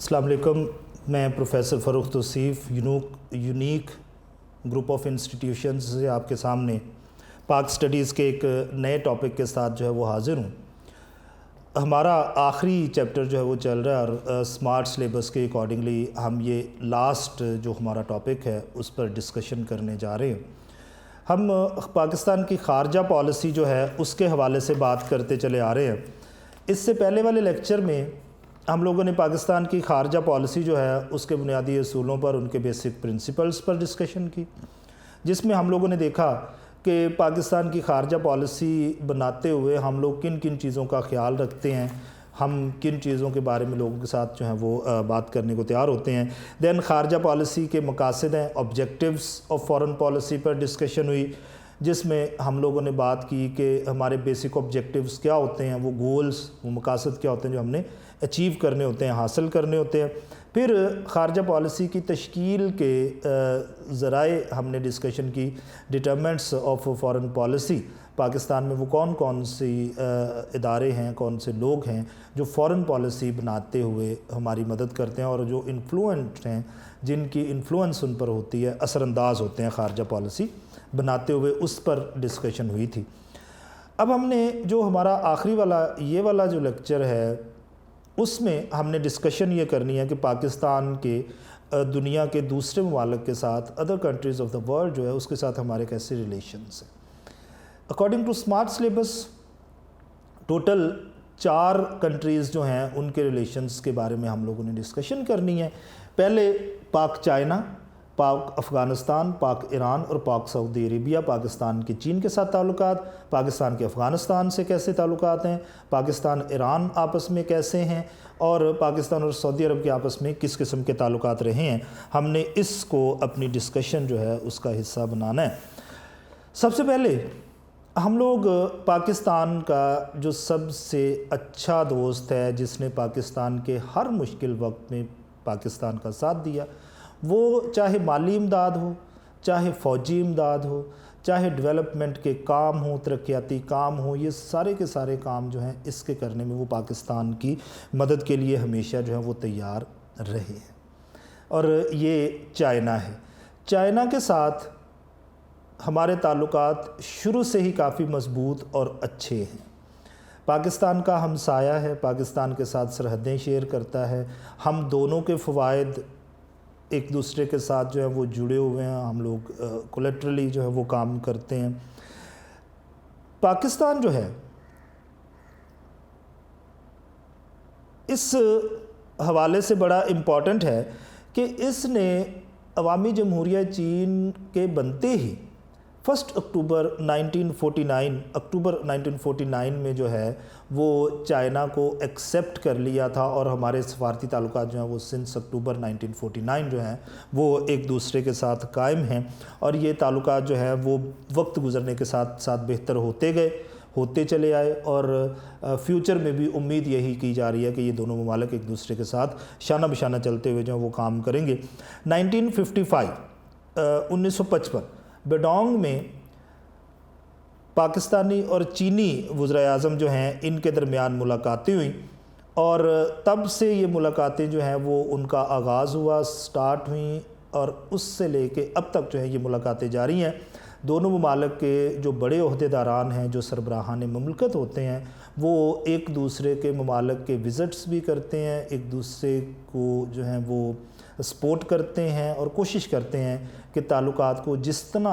السلام علیکم. میں professor Farrukh Tauseef unique group of institutions سے آپ کے سامنے پاک سٹڈیز کے ایک نئے ٹاپک کے ساتھ جو ہے وہ حاضر ہوں. ہمارا آخری چیپٹر جو ہے وہ چل رہا ہے اور سمارٹ سلیبس کے اکارڈنگلی ہم یہ لاسٹ جو ہمارا ٹاپک ہے اس پر ڈسکشن کرنے جا رہے ہیں. ہم پاکستان کی خارجہ پالیسی جو ہے اس کے حوالے سے بات کرتے چلے آ رہے ہیں. اس سے پہلے والے لیکچر میں ہم لوگوں نے پاکستان کی خارجہ پالیسی جو ہے اس کے بنیادی اصولوں پر، ان کے بیسک پرنسپلز پر ڈسکشن کی، جس میں ہم لوگوں نے دیکھا کہ پاکستان کی خارجہ پالیسی بناتے ہوئے ہم لوگ کن کن چیزوں کا خیال رکھتے ہیں، ہم کن چیزوں کے بارے میں لوگوں کے ساتھ جو ہیں وہ بات کرنے کو تیار ہوتے ہیں. دین خارجہ پالیسی کے مقاصد ہیں، objectives of foreign policy per discussion ہوئی، جس میں ہم لوگوں نے بات کی کہ ہمارے بیسک آبجیکٹیوز کیا ہوتے ہیں، وہ گولز، وہ مقاصد کیا ہوتے ہیں جو ہم نے اچیو کرنے ہوتے ہیں، حاصل کرنے ہوتے ہیں. پھر خارجہ پالیسی کی تشکیل کے ذرائع ہم نے ڈسکشن کی، determinants of foreign policy. Pakistan میں وہ کون کون سی ادارے ہیں، کون سے لوگ ہیں جو فارن پالیسی بناتے ہوئے ہماری مدد کرتے ہیں اور جو انفلوئنٹ ہیں، جن کی انفلوئنس ان پر ہوتی ہے، اثر انداز ہوتے ہیں خارجہ پالیسی بناتے ہوئے، اس پر ڈسکشن ہوئی تھی. اب ہم نے جو ہمارا آخری والا یہ والا جو لیکچر ہے اس میں ہم نے ڈسکشن یہ کرنی ہے کہ پاکستان کے دنیا کے دوسرے ممالک کے ساتھ، other countries of the world جو ہے اس کے ساتھ ہمارے کیسے ریلیشنز ہیں. According to smart syllabus total 4 countries جو ہیں ان کے ریلیشنز کے بارے میں ہم لوگوں نے ڈسکشن کرنی ہے. پہلے پاک چائنا، پاک افغانستان، پاک ایران اور پاک سعودی عربیہ. پاکستان کے چین کے ساتھ تعلقات، پاکستان کے افغانستان سے کیسے تعلقات ہیں، پاکستان ایران آپس میں کیسے ہیں، اور پاکستان اور سعودی عرب کے آپس میں کس قسم کے تعلقات رہے ہیں. ہم نے اس کو اپنی ڈسکشن جو ہے اس کا حصہ بنانا ہے. سب سے پہلے ہم لوگ پاکستان کا جو سب سے اچھا دوست ہے، جس نے پاکستان کے ہر مشکل وقت میں پاکستان کا ساتھ دیا، وہ چاہے مالی امداد ہو، چاہے فوجی امداد ہو، چاہے ڈیولپمنٹ کے کام ہوں، ترقیاتی کام ہوں، یہ سارے کے سارے کام جو ہیں اس کے کرنے میں وہ پاکستان کی مدد کے لیے ہمیشہ جو ہے وہ تیار رہے ہیں. اور یہ چائنا ہے. چائنا کے ساتھ ہمارے تعلقات شروع سے ہی کافی مضبوط اور اچھے ہیں. پاکستان کا ہمسایہ ہے، پاکستان کے ساتھ سرحدیں شیئر کرتا ہے. ہم دونوں کے فوائد ایک دوسرے کے ساتھ جو ہے وہ جڑے ہوئے ہیں. ہم لوگ کولیٹرلی جو ہے وہ کام کرتے ہیں. پاکستان جو ہے اس حوالے سے بڑا امپورٹنٹ ہے کہ اس نے عوامی جمہوریہ چین کے بنتے ہی 1 اکتوبر 1949 میں جو ہے وہ چائنا کو ایکسیپٹ کر لیا تھا، اور ہمارے سفارتی تعلقات جو ہیں وہ سنس اکتوبر 1949 جو ہیں وہ ایک دوسرے کے ساتھ قائم ہیں. اور یہ تعلقات جو ہیں وہ وقت گزرنے کے ساتھ ساتھ بہتر ہوتے گئے، ہوتے چلے آئے، اور فیوچر میں بھی امید یہی کی جا رہی ہے کہ یہ دونوں ممالک ایک دوسرے کے ساتھ شانہ بشانہ چلتے ہوئے جو ہیں وہ کام کریں گے. 1955 بیڈانگ میں پاکستانی اور چینی وزراء اعظم جو ہیں ان کے درمیان ملاقاتیں ہوئیں، اور تب سے یہ ملاقاتیں جو ہیں وہ ان کا آغاز ہوا، سٹارٹ ہوئیں، اور اس سے لے کے اب تک جو ہے یہ ملاقاتیں جاری ہیں. دونوں ممالک کے جو بڑے عہدیداران ہیں، جو سربراہان مملکت ہوتے ہیں، وہ ایک دوسرے کے ممالک کے وزٹس بھی کرتے ہیں، ایک دوسرے کو جو ہیں وہ سپورٹ کرتے ہیں اور کوشش کرتے ہیں کہ تعلقات کو جس طرح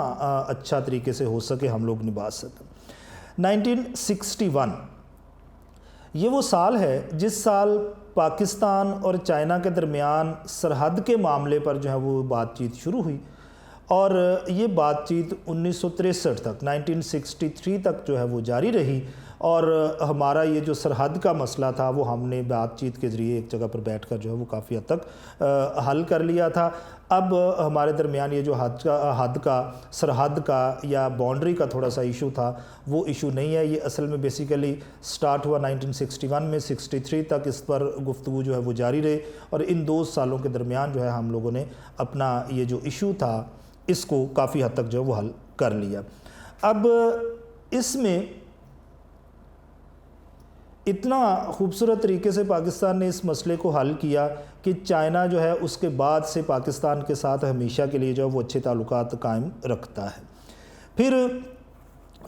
اچھا طریقے سے ہو سکے ہم لوگ نبھا سکیں. 1961 یہ وہ سال ہے جس سال پاکستان اور چائنا کے درمیان سرحد کے معاملے پر جو ہے وہ بات چیت شروع ہوئی، اور یہ بات چیت 1963 تک 1963 تک جو ہے وہ جاری رہی. اور ہمارا یہ جو سرحد کا مسئلہ تھا وہ ہم نے بات چیت کے ذریعے ایک جگہ پر بیٹھ کر جو ہے وہ کافی حد تک حل کر لیا تھا. اب ہمارے درمیان یہ جو حد کا سرحد کا یا باؤنڈری کا تھوڑا سا ایشو تھا وہ ایشو نہیں ہے. یہ اصل میں بیسیکلی سٹارٹ ہوا 1961 میں، 63 تک اس پر گفتگو جو ہے وہ جاری رہے، اور ان 2 سالوں کے درمیان جو ہے ہم لوگوں نے اپنا یہ جو ایشو تھا اس کو کافی حد تک جو ہے وہ حل کر لیا. اب اس میں اتنا خوبصورت طریقے سے پاکستان نے اس مسئلے کو حل کیا کہ چائنا جو ہے اس کے بعد سے پاکستان کے ساتھ ہمیشہ کے لیے جو ہے وہ اچھے تعلقات قائم رکھتا ہے۔ پھر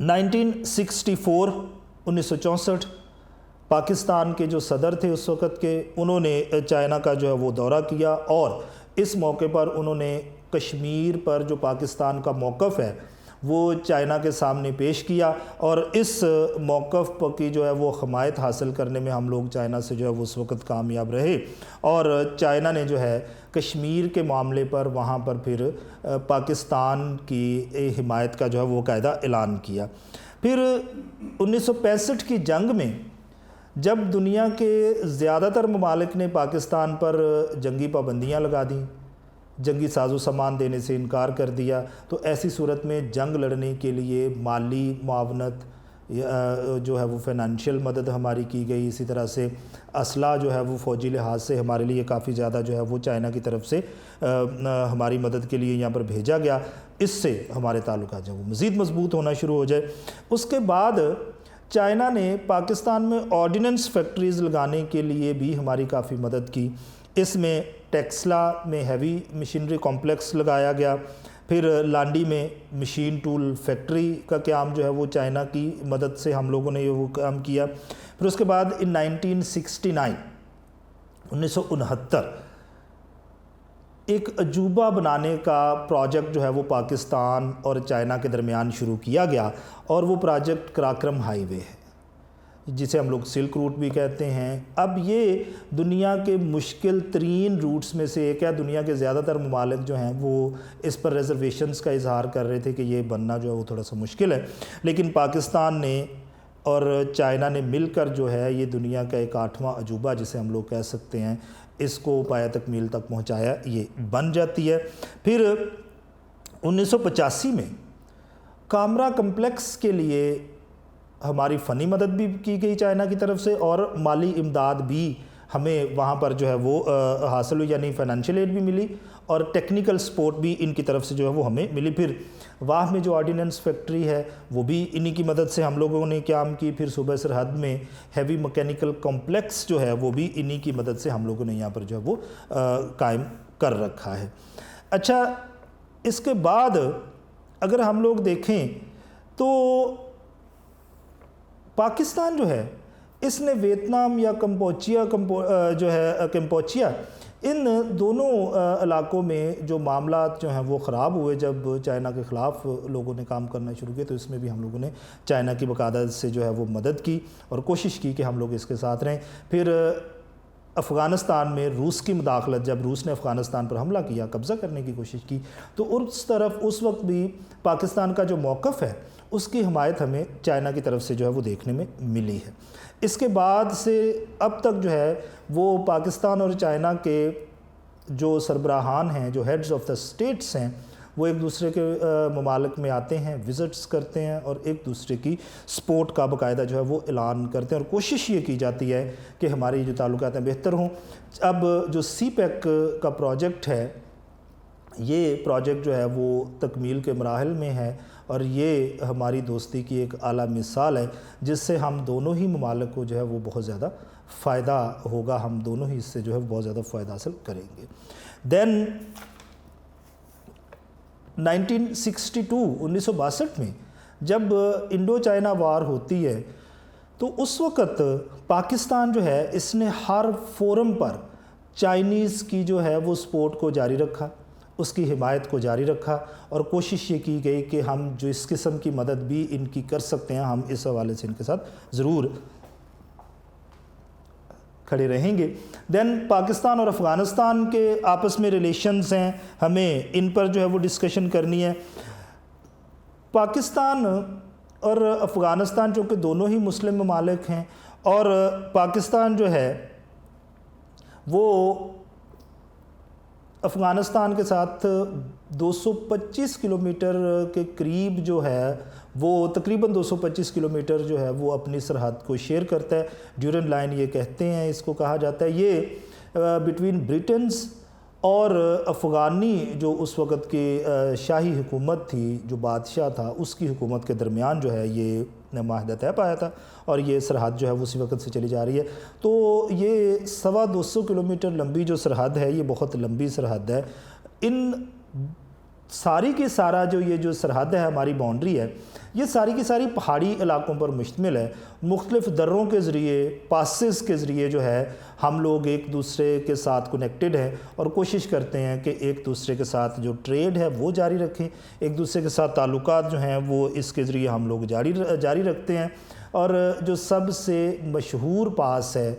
1964 پاکستان کے جو صدر تھے اس وقت کے، انہوں نے چائنا کا جو ہے وہ دورہ کیا، اور اس موقع پر انہوں نے کشمیر پر جو پاکستان کا موقف ہے وہ چائنا کے سامنے پیش کیا، اور اس موقف کی جو ہے وہ حمایت حاصل کرنے میں ہم لوگ چائنا سے جو ہے وہ اس وقت کامیاب رہے، اور چائنا نے جو ہے کشمیر کے معاملے پر وہاں پر پھر پاکستان کی حمایت کا جو ہے وہ قاعدہ اعلان کیا۔ پھر 1965 کی جنگ میں جب دنیا کے زیادہ تر ممالک نے پاکستان پر جنگی پابندیاں لگا دیں، جنگی ساز و سامان دینے سے انکار کر دیا، تو ایسی صورت میں جنگ لڑنے کے لیے مالی معاونت جو ہے وہ فائنینشیل مدد ہماری کی گئی، اسی طرح سے اسلحہ جو ہے وہ فوجی لحاظ سے ہمارے لیے کافی زیادہ جو ہے وہ چائنا کی طرف سے ہماری مدد کے لیے یہاں پر بھیجا گیا، اس سے ہمارے تعلقات جو ہے وہ مزید مضبوط ہونا شروع ہو جائے۔ اس کے بعد چائنا نے پاکستان میں آرڈیننس فیکٹریز لگانے کے لیے بھی ہماری کافی مدد کی، اس میں ٹیکسلا میں ہیوی مشینری کمپلیکس لگایا گیا، پھر لانڈی میں مشین ٹول فیکٹری کا قیام جو ہے وہ چائنا کی مدد سے ہم لوگوں نے وہ کام کیا۔ پھر اس کے بعد 1969 ایک عجوبہ بنانے کا پروجیکٹ جو ہے وہ پاکستان اور چائنا کے درمیان شروع کیا گیا، اور وہ پروجیکٹ کراکرم ہائی وے ہے، جسے ہم لوگ سلک روٹ بھی کہتے ہیں۔ اب یہ دنیا کے مشکل ترین روٹس میں سے ایک ہے، دنیا کے زیادہ تر ممالک جو ہیں وہ اس پر ریزرویشنز کا اظہار کر رہے تھے کہ یہ بننا جو ہے وہ تھوڑا سا مشکل ہے، لیکن پاکستان نے اور چائنا نے مل کر جو ہے یہ دنیا کا ایک 8واں عجوبہ جسے ہم لوگ کہہ سکتے ہیں، اس کو پایہ تکمیل تک پہنچایا، یہ بن جاتی ہے۔ پھر 1985 میں کامرا کمپلیکس کے لیے ہماری فنی مدد بھی کی گئی چائنا کی طرف سے، اور مالی امداد بھی ہمیں وہاں پر جو ہے وہ حاصل ہوئی، یعنی فائنینشیل ایڈ بھی ملی اور ٹیکنیکل سپورٹ بھی ان کی طرف سے جو ہے وہ ہمیں ملی۔ پھر واہ میں جو آرڈیننس فیکٹری ہے وہ بھی انہی کی مدد سے ہم لوگوں نے قیام کی۔ پھر صوبہ سرحد میں ہیوی مکینیکل کمپلیکس جو ہے وہ بھی انہی کی مدد سے ہم لوگوں نے یہاں پر جو ہے وہ قائم کر رکھا ہے۔ اچھا، اس کے بعد اگر ہم لوگ دیکھیں تو پاکستان جو ہے اس نے ویتنام یا کمپوچیا ان دونوں علاقوں میں جو معاملات جو ہیں وہ خراب ہوئے جب چائنا کے خلاف لوگوں نے کام کرنا شروع کیا، تو اس میں بھی ہم لوگوں نے چائنا کی باقاعدہ سے جو ہے وہ مدد کی اور کوشش کی کہ ہم لوگ اس کے ساتھ رہیں۔ پھر افغانستان میں روس کی مداخلت، جب روس نے افغانستان پر حملہ کیا، قبضہ کرنے کی کوشش کی، تو اس طرف اس وقت بھی پاکستان کا جو موقف ہے اس کی حمایت ہمیں چائنا کی طرف سے جو ہے وہ دیکھنے میں ملی ہے۔ اس کے بعد سے اب تک جو ہے وہ پاکستان اور چائنا کے جو سربراہان ہیں، جو ہیڈز آف دا اسٹیٹس ہیں، وہ ایک دوسرے کے ممالک میں آتے ہیں، وزٹس کرتے ہیں اور ایک دوسرے کی سپورٹ کا باقاعدہ جو ہے وہ اعلان کرتے ہیں، اور کوشش یہ کی جاتی ہے کہ ہماری جو تعلقات ہیں بہتر ہوں۔ اب جو سی پیک کا پروجیکٹ ہے، یہ پروجیکٹ جو ہے وہ تکمیل کے مراحل میں ہے، اور یہ ہماری دوستی کی ایک اعلیٰ مثال ہے جس سے ہم دونوں ہی ممالک کو جو ہے وہ بہت زیادہ فائدہ ہوگا، ہم دونوں ہی اس سے جو ہے بہت زیادہ فائدہ حاصل کریں گے۔ دین 1962 میں جب انڈو چائنا وار ہوتی ہے تو اس وقت پاکستان جو ہے اس نے ہر فورم پر چائنیز کی جو ہے وہ سپورٹ کو جاری رکھا، اس کی حمایت کو جاری رکھا، اور کوشش یہ کی گئی کہ ہم جو اس قسم کی مدد بھی ان کی کر سکتے ہیں ہم اس حوالے سے ان کے ساتھ ضرور کھڑے رہیں گے۔ دین پاکستان اور افغانستان کے آپس میں ریلیشنز ہیں، ہمیں ان پر جو ہے وہ ڈسکشن کرنی ہے۔ پاکستان اور افغانستان چونکہ دونوں ہی مسلم ممالک ہیں، اور پاکستان جو ہے وہ افغانستان کے ساتھ 225 کلومیٹر کے قریب جو ہے وہ تقریباً 225 کلومیٹر جو ہے وہ اپنی سرحد کو شیئر کرتا ہے، ڈیورنڈ لائن یہ کہتے ہیں، اس کو کہا جاتا ہے۔ یہ بٹوین برٹنز اور افغانی جو اس وقت کی شاہی حکومت تھی، جو بادشاہ تھا، اس کی حکومت کے درمیان جو ہے یہ معاہدہ طے پایا تھا، اور یہ سرحد جو ہے وہ اسی وقت سے چلی جا رہی ہے۔ تو یہ 250 کلومیٹر لمبی جو سرحد ہے، یہ بہت لمبی سرحد ہے۔ ان ساری کی سارا جو سرحد ہے، ہماری باؤنڈری ہے، یہ ساری کی ساری پہاڑی علاقوں پر مشتمل ہے۔ مختلف دروں کے ذریعے، پاسز کے ذریعے جو ہے ہم لوگ ایک دوسرے کے ساتھ کنیکٹڈ ہیں، اور کوشش کرتے ہیں کہ ایک دوسرے کے ساتھ جو ٹریڈ ہے وہ جاری رکھیں، ایک دوسرے کے ساتھ تعلقات جو ہیں وہ اس کے ذریعے ہم لوگ جاری رکھتے ہیں۔ اور جو سب سے مشہور پاس ہے،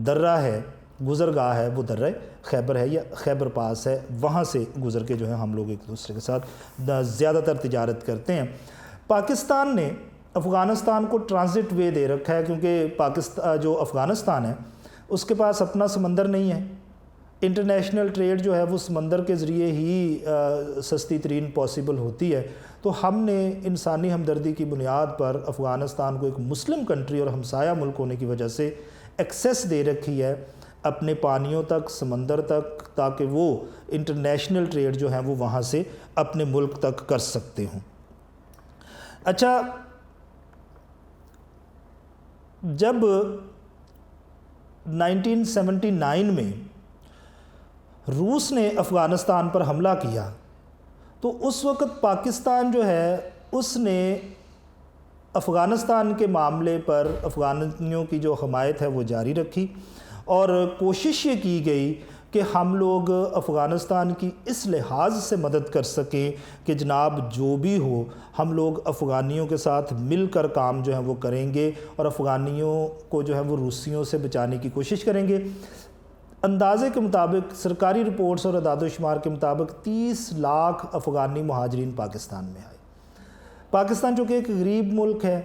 درہ ہے، گزرگاہ ہے، وہ درہ خیبر ہے یا خیبر پاس ہے، وہاں سے گزر کے جو ہے ہم لوگ ایک دوسرے کے ساتھ زیادہ تر تجارت کرتے ہیں۔ پاکستان نے افغانستان کو ٹرانزٹ وے دے رکھا ہے، کیونکہ جو افغانستان ہے اس کے پاس اپنا سمندر نہیں ہے۔ انٹرنیشنل ٹریڈ جو ہے وہ سمندر کے ذریعے ہی سستی ترین پاسبل ہوتی ہے۔ تو ہم نے انسانی ہمدردی کی بنیاد پر افغانستان کو ایک مسلم کنٹری اور ہمسایہ ملک ہونے کی وجہ سے ایکسیس دے رکھی ہے اپنے پانیوں تک، سمندر تک، تاکہ وہ انٹرنیشنل ٹریڈ جو ہیں وہ وہاں سے اپنے ملک تک کر سکتے ہوں۔ اچھا، جب 1979 میں روس نے افغانستان پر حملہ کیا تو اس وقت پاکستان جو ہے اس نے افغانستان کے معاملے پر افغانیوں کی جو حمایت ہے وہ جاری رکھی، اور کوشش یہ کی گئی کہ ہم لوگ افغانستان کی اس لحاظ سے مدد کر سکیں کہ جناب جو بھی ہو ہم لوگ افغانیوں کے ساتھ مل کر کام جو ہے وہ کریں گے، اور افغانیوں کو جو ہے وہ روسیوں سے بچانے کی کوشش کریں گے۔ اندازے کے مطابق، سرکاری رپورٹس اور اعداد و شمار کے مطابق 30 لاکھ افغانی مہاجرین پاکستان میں آئے۔ پاکستان جو کہ ایک غریب ملک ہے،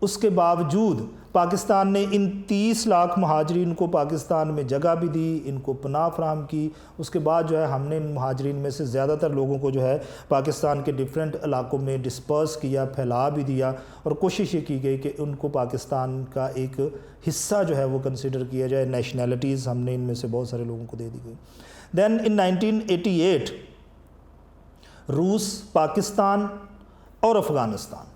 اس کے باوجود پاکستان نے ان 30 لاکھ مہاجرین کو پاکستان میں جگہ بھی دی، ان کو پناہ فراہم کی۔ اس کے بعد جو ہے ہم نے ان مہاجرین میں سے زیادہ تر لوگوں کو جو ہے پاکستان کے ڈیفرنٹ علاقوں میں ڈسپرس کیا، پھیلا بھی دیا، اور کوشش یہ کی گئی کہ ان کو پاکستان کا ایک حصہ جو ہے وہ کنسیڈر کیا جائے۔ نیشنلٹیز ہم نے ان میں سے بہت سارے لوگوں کو دے دی گئی۔ دین ان 1988 روس، پاکستان اور افغانستان،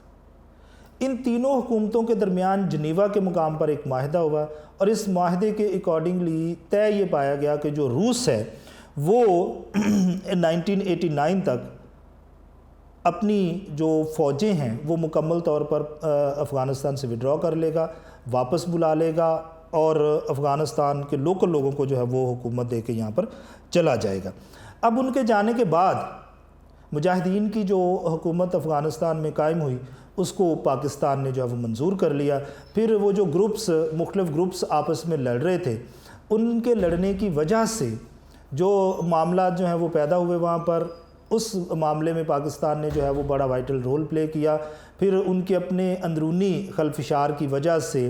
ان تینوں حکومتوں کے درمیان جنیوا کے مقام پر ایک معاہدہ ہوا، اور اس معاہدے کے اکارڈنگلی طے یہ پایا گیا کہ جو روس ہے وہ 1989 تک اپنی جو فوجیں ہیں وہ مکمل طور پر افغانستان سے وڈرا کر لے گا، واپس بلا لے گا، اور افغانستان کے لوکل لوگوں کو جو ہے وہ حکومت دے کے یہاں پر چلا جائے گا۔ اب ان کے جانے کے بعد مجاہدین کی جو حکومت افغانستان میں قائم ہوئی اس کو پاکستان نے جو ہے وہ منظور کر لیا۔ پھر وہ جو مختلف گروپس آپس میں لڑ رہے تھے، ان کے لڑنے کی وجہ سے جو معاملات جو ہیں وہ پیدا ہوئے وہاں پر، اس معاملے میں پاکستان نے جو ہے وہ بڑا وائٹل رول پلے کیا۔ پھر ان کے اپنے اندرونی خلفشار کی وجہ سے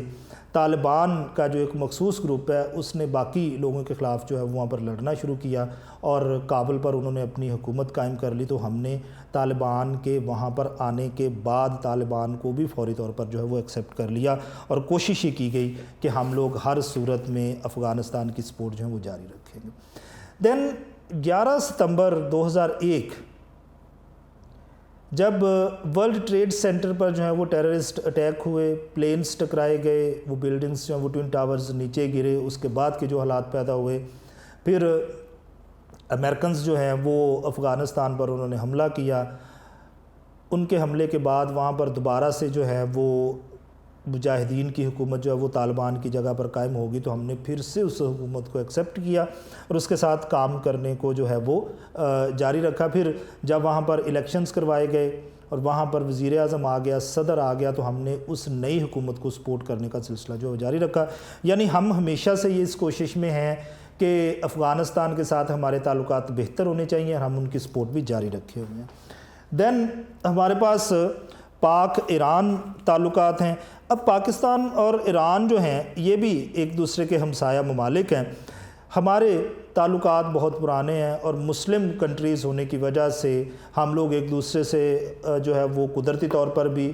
طالبان کا جو ایک مخصوص گروپ ہے اس نے باقی لوگوں کے خلاف جو ہے وہاں پر لڑنا شروع کیا، اور کابل پر انہوں نے اپنی حکومت قائم کر لی۔ تو ہم نے طالبان کے وہاں پر آنے کے بعد طالبان کو بھی فوری طور پر جو ہے وہ ایکسیپٹ کر لیا، اور کوشش یہ کی گئی کہ ہم لوگ ہر صورت میں افغانستان کی سپورٹ جو ہے وہ جاری رکھیں گے۔ دین 11 ستمبر 2001 جب ورلڈ ٹریڈ سینٹر پر جو ہے وہ ٹیررسٹ اٹیک ہوئے، پلینز ٹکرائے گئے، وہ بلڈنگز جو ہیں وہ ٹوئن ٹاورز نیچے گرے، اس کے بعد کے جو حالات پیدا ہوئے، پھر امریکنز جو ہیں وہ افغانستان پر انہوں نے حملہ کیا۔ ان کے حملے کے بعد وہاں پر دوبارہ سے جو ہے وہ مجاہدین کی حکومت جو ہے وہ طالبان کی جگہ پر قائم ہوگی، تو ہم نے پھر سے اس حکومت کو ایکسیپٹ کیا اور اس کے ساتھ کام کرنے کو جو ہے وہ جاری رکھا۔ پھر جب وہاں پر الیکشنز کروائے گئے اور وہاں پر وزیر اعظم آ گیا، صدر آ گیا، تو ہم نے اس نئی حکومت کو سپورٹ کرنے کا سلسلہ جو ہے جاری رکھا۔ یعنی ہم ہمیشہ سے یہ اس کوشش میں ہیں کہ افغانستان کے ساتھ ہمارے تعلقات بہتر ہونے چاہیے، اور ہم ان کی سپورٹ بھی جاری رکھے ہوئے ہیں۔ دین ہمارے پاس پاک ایران تعلقات ہیں۔ اب پاکستان اور ایران جو ہیں یہ بھی ایک دوسرے کے ہمسایہ ممالک ہیں۔ ہمارے تعلقات بہت پرانے ہیں، اور مسلم کنٹریز ہونے کی وجہ سے ہم لوگ ایک دوسرے سے جو ہے وہ قدرتی طور پر بھی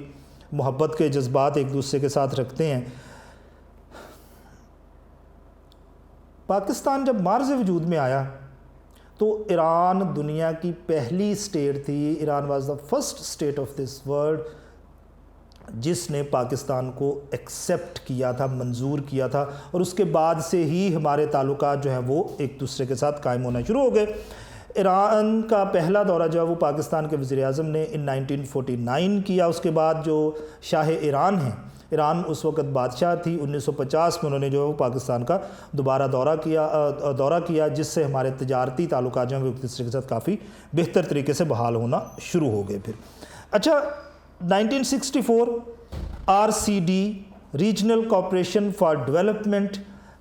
محبت کے جذبات ایک دوسرے کے ساتھ رکھتے ہیں۔ پاکستان جب مارز وجود میں آیا تو ایران دنیا کی پہلی اسٹیٹ تھی، Iran was the first state of this world جس نے پاکستان کو ایکسیپٹ کیا تھا، منظور کیا تھا، اور اس کے بعد سے ہی ہمارے تعلقات جو ہیں وہ ایک دوسرے کے ساتھ قائم ہونا شروع ہو گئے۔ ایران کا پہلا دورہ جو ہے وہ پاکستان کے وزیر اعظم نے 1949 کیا۔ اس کے بعد جو شاہ ایران ہیں، ایران اس وقت بادشاہ تھی، 1950 میں انہوں نے جو ہے وہ پاکستان کا دوبارہ دورہ کیا جس سے ہمارے تجارتی تعلقات جو ہیں وہ ایک دوسرے کے ساتھ کافی بہتر طریقے سے بحال ہونا شروع ہو گئے۔ پھر اچھا 1964 RCD regional cooperation for development,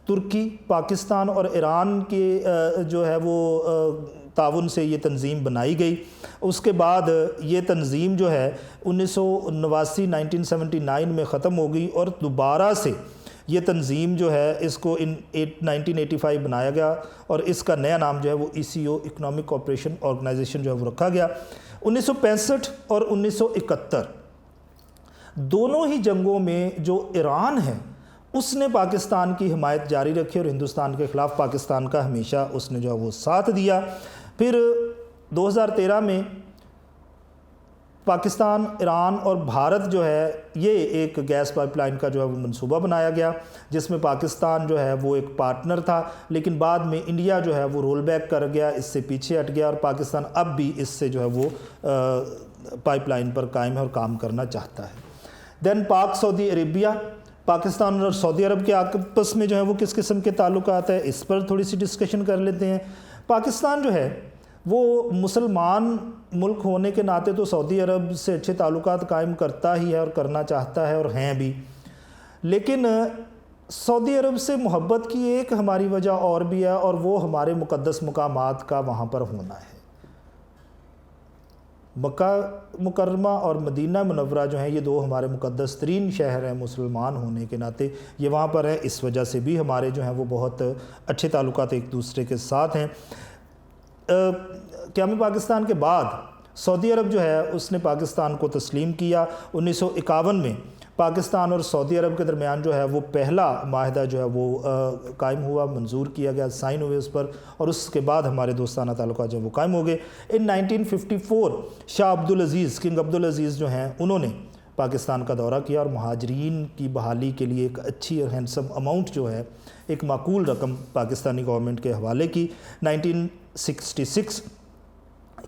Turkey, Pakistan اور ایران کے جو ہے وہ تعاون سے یہ تنظیم بنائی گئی۔ اس کے بعد یہ تنظیم جو ہے 1979 میں ختم ہو گئی اور دوبارہ سے یہ تنظیم جو ہے اس کو 1985 بنایا گیا اور اس کا نیا نام جو ہے وہ ECO اکنامک کوآپریشن آرگنائزیشن جو ہے وہ رکھا گیا۔ 1965 اور 1971 دونوں ہی جنگوں میں جو ایران ہے اس نے پاکستان کی حمایت جاری رکھی اور ہندوستان کے خلاف پاکستان کا ہمیشہ اس نے جو ہے وہ ساتھ دیا۔ پھر 2013 میں پاکستان، ایران اور بھارت جو ہے یہ ایک گیس پائپ لائن کا جو ہے وہ منصوبہ بنایا گیا جس میں پاکستان جو ہے وہ ایک پارٹنر تھا، لیکن بعد میں انڈیا جو ہے وہ رول بیک کر گیا، اس سے پیچھے ہٹ گیا اور پاکستان اب بھی اس سے جو ہے وہ پائپ لائن پر قائم ہے اور کام کرنا چاہتا ہے۔ دین پاک سعودی عربیہ، پاکستان اور سعودی عرب کے آپس میں جو ہے وہ کس قسم کے تعلقات ہیں، اس پر تھوڑی سی ڈسکشن کر لیتے ہیں۔ پاکستان جو ہے وہ مسلمان ملک ہونے کے ناطے تو سعودی عرب سے اچھے تعلقات قائم کرتا ہی ہے اور کرنا چاہتا ہے اور ہیں بھی، لیکن سعودی عرب سے محبت کی ایک ہماری وجہ اور بھی ہے اور وہ ہمارے مقدس مقامات کا وہاں پر ہونا ہے۔ مکہ مکرمہ اور مدینہ منورہ جو ہیں یہ دو ہمارے مقدس ترین شہر ہیں مسلمان ہونے کے ناطے، یہ وہاں پر ہیں، اس وجہ سے بھی ہمارے جو ہیں وہ بہت اچھے تعلقات ایک دوسرے کے ساتھ ہیں۔ قیام پاکستان کے بعد سعودی عرب جو ہے اس نے پاکستان کو تسلیم کیا۔ 1951 میں پاکستان اور سعودی عرب کے درمیان جو ہے وہ پہلا معاہدہ جو ہے وہ قائم ہوا، منظور کیا گیا، سائن ہوئے اس پر، اور اس کے بعد ہمارے دوستانہ تعلقات جو وہ قائم ہو گئے۔ 1954 شاہ عبدالعزیز، کنگ عبدالعزیز جو ہیں انہوں نے پاکستان کا دورہ کیا اور مہاجرین کی بحالی کے لیے ایک اچھی اور ہینڈسم اماؤنٹ جو ہے، ایک معقول رقم پاکستانی گورنمنٹ کے حوالے کی۔ 1966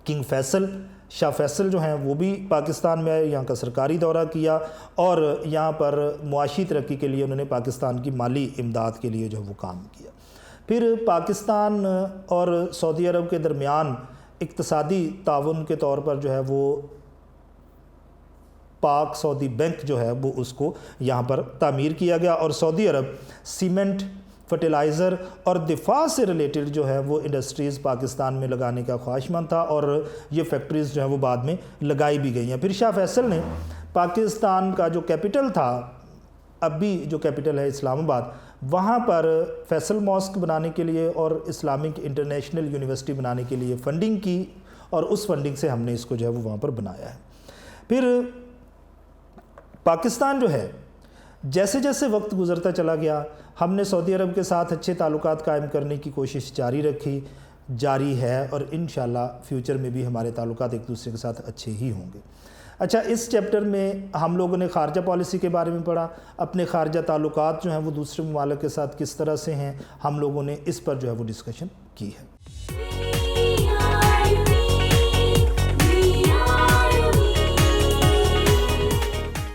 کنگ فیصل، شاہ فیصل جو ہیں وہ بھی پاکستان میں آئے، یہاں کا سرکاری دورہ کیا اور یہاں پر معاشی ترقی کے لیے انہوں نے پاکستان کی مالی امداد کے لیے جو وہ کام کیا۔ پھر پاکستان اور سعودی عرب کے درمیان اقتصادی تعاون کے طور پر جو ہے وہ پاک سعودی بینک جو ہے وہ اس کو یہاں پر تعمیر کیا گیا اور سعودی عرب سیمنٹ، فرٹیلائزر اور دفاع سے ریلیٹڈ جو ہے وہ انڈسٹریز پاکستان میں لگانے کا خواہش مند تھا اور یہ فیکٹریز جو ہیں وہ بعد میں لگائی بھی گئی ہیں۔ پھر شاہ فیصل نے پاکستان کا جو کیپٹل تھا، اب بھی جو کیپٹل ہے اسلام آباد، وہاں پر فیصل ماسک بنانے کے لیے اور اسلامک انٹرنیشنل یونیورسٹی بنانے کے لیے فنڈنگ کی اور اس فنڈنگ سے ہم نے اس کو جو ہے وہ وہاں پر بنایا ہے۔ پھر پاکستان جو ہے جیسے جیسے وقت گزرتا چلا گیا، ہم نے سعودی عرب کے ساتھ اچھے تعلقات قائم کرنے کی کوشش جاری رکھی، جاری ہے، اور انشاءاللہ فیوچر میں بھی ہمارے تعلقات ایک دوسرے کے ساتھ اچھے ہی ہوں گے۔ اچھا، اس چیپٹر میں ہم لوگوں نے خارجہ پالیسی کے بارے میں پڑھا، اپنے خارجہ تعلقات جو ہیں وہ دوسرے ممالک کے ساتھ کس طرح سے ہیں، ہم لوگوں نے اس پر جو ہے وہ ڈسکشن کی ہے۔